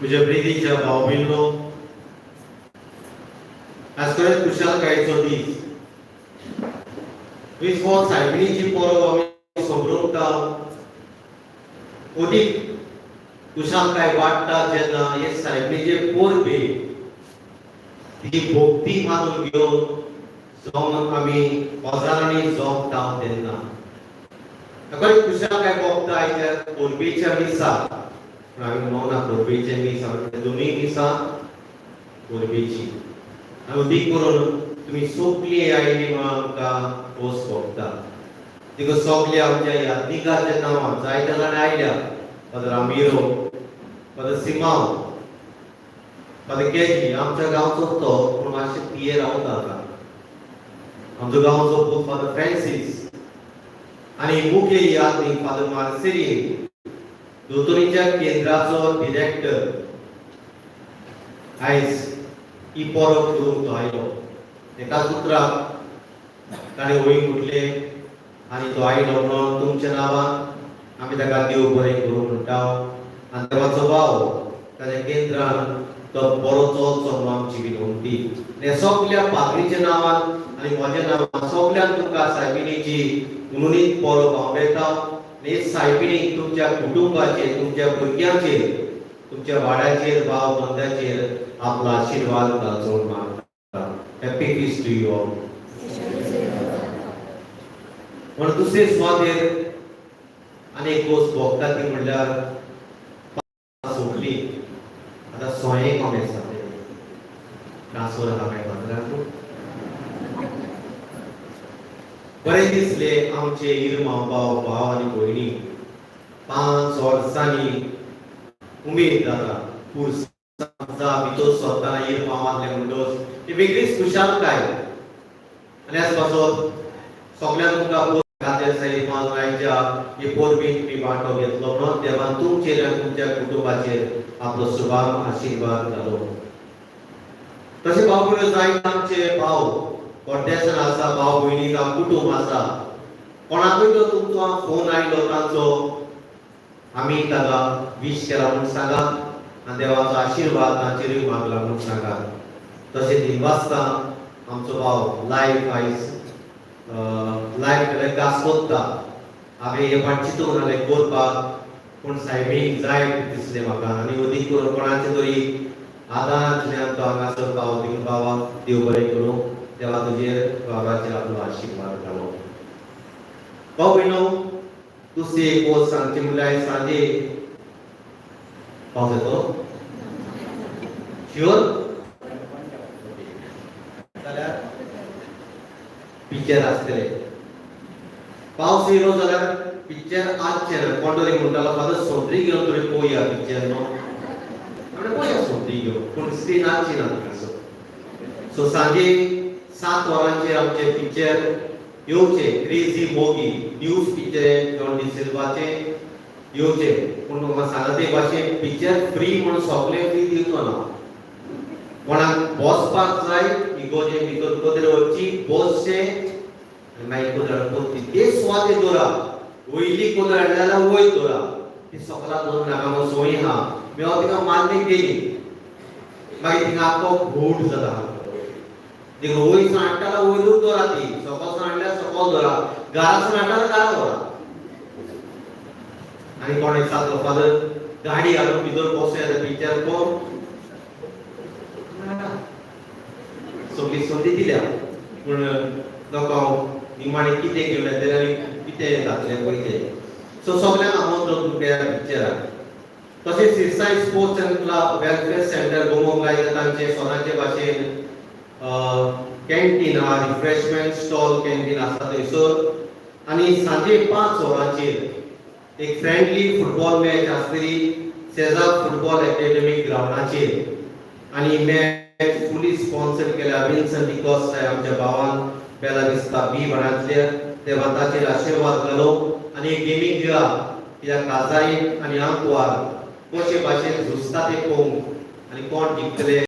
तुझ्या प्रितीच्या भाव बहिणो, आज खरंच कुशालकायेचो दीस. विस्वो सायबिणीची परब आमी सोबरूंक अदीक कुशालकाय वाडटा जेन्ना हे सायबिणीचे परबे ती भोगती मानून घेवन जावन आमी बाजारांनी जगता तेन्ना खरेंच कुशालकाय भोगता आयच्या परबेच्या दिसा. आमी मौना परबेचे दीस दोनूय दिसां परबेची अदीक करून तुमी सोगली आयली म्हणून आमकां पोस भोगता. तिका सोगले आमच्या यादनिकाच्या नांवान जायते जाण आयल्या. फादर आमिरो, फादर सिमाव, फादर केजी आमच्या गांवचो तो पूण मातशें पिये रावता आतां. आमचो गांवचो पूत फादर फ्रांसीस आनी मुखेल यादनीक फादर मार्सेली दोतोरीच्या केंद्राचो डिरेक्टर आयज ही परब करूंक तो आयलो. एका उतराक ताणें वळीक उठले आनी तो आयलो म्हणून तुमच्या नांवान आमी ताका देव बरें करूं म्हणटा. आनी देवाचो भाव ताच्या केंद्रान तो बरो चलचो म्हणून आमची विनंती. हे सगल्या पाद्रीच्या नांवान आनी म्हज्या नांवान सगल्यांक तुमकां सायबिणीची उनुनीत परब हांव भेटता. हे सायबिणीक तुमच्या कुटुंबाचेर, तुमच्या भुरग्यांचेर, तुमच्या वाड्याचेर, भाव बंदाचेर आपलो आशीर्वाद घालचो मागता. Happy feast to you all. पण दुसरे सुवातेर आनी एक गोष्ट भोगता ती म्हणल्यार सोडली आतां सोये कोण आसा ट्रान्सफर आहा काय पंदराक बरें दिसले आमचे इरमाव भाव भाव आनी भयणी 5 वर्सांनी उमेद जाता पुरसां भितर स्वता इरमावांतले म्हणटोच ती वेगळीच खुशालकाय. आनी ह्याच पासत सगळ्यांक तुमकां खातीर सैली मालरायच्या हे परबीन तुमी वांटो घेतलो म्हणून देवान तुमचेर आनी तुमच्या कुटुंबाचेर आपलो सुभाग आशिर्वाद घालो. तशें भाव भयण्यो जायते आमचे भाव परदेशांत आसा, भाव भयणी जावं कुटुंब आसा. कोणाकूय तो तुमचो फोन आयलो तांचो आमी ताका विश केला म्हूण सांगात आनी देवाचो आशिर्वाद तांचेरूय मागला म्हूण सांगात. तशें दिनवासता आमचो भाव लायफ आयज लायफ गासोत्ता. हांवें हे फाट चिंतून हांवें करपाक पूण सायबीक जाय दिसलें म्हाका आनी अदीक करून कोणाचे तरी आदारांतल्यान आमकां हांगासर पावो थिंग पावाक देव बरें करूं. देवा तुजेर बाबाचेर आपलो आशिर्वाद घालो. भाव भयणो, दुसरी एक गोश्ट सांगची म्हणल्यार सांजे पावस येतो शुअर जाल्यार पिक्चर आसतले. पावस येयलो जाल्यार पिक्चर आसचें ना. कोण तरी म्हणटालो फादर सोंत्री घेवन तरी पळोवया पिक्चर न्हू. आमी पळोवया सोंत्री घेवन पूण स्क्रीन आसची ना थंयसर. सो सांजे 7 वरांचेर आमचे पिक्चर येवचे. क्रेझी मोगी न्यूज पिक्चर जॉन डी सिल्वाचे येवचे. पूण म्हाका सांगा ते भाशेन पिक्चर फ्री म्हणून सगळे फ्री दिवचो ना. कोणाक बसपाक जाय इगोजे भितर तुका तरी वचची बसचे आनी मागीर कोदळ करची ते सुवाते दवरा. वयली कोदळ हाडली जाल्यार वयर दवरा. ती सकला दवरूंक नाका म्हणून सोय आहा. हांव तिका मान्य केली. मागीर थिंगा आख्खो घोट जाता. देखो वयरसून हाडटाला वयरूच दवरा ती. सकलसून हाडल्यार सकल दवरा. घरासून हाडल्यार घरा दवरा. आनी कोण सांगलो फादर गाडी हाडून भितर बसया पिक्चर पळोवन सगळी संदी दिल्या. पूण लोकांक निमाणे कितें घेवन येतले आनी कितें जातलें पळय तें. सो सगळ्यांक आमंत्रण तुमच्या पिक्चराक. तशेंच Sirsaim sports and club welfare centre गोमोग लायता तांचे सोनाचे भाशेन कॅन्टीन आहा, रिफ्रेशमेंट स्टॉल कॅन्टीन आसा थंयसर. आनी सांजे 5 वरांचेर एक फ्रेंडली फुटबॉल मॅच आसतली सेजाक फुटबॉल एकेडमी ग्राउंडाचेर. आनी मॅच फुली स्पॉन्सर केल्या विन्सन डिकॉस्टा आमच्या भावान बेला विस्ता बी बरांतल्या देवाताचेर आशीर्वाद घालो आनी गेमीक घेया कित्याक काजाई आनी आंकवार कशे भाशेन झुजता ते पळोवंक आनी कोण जिखतले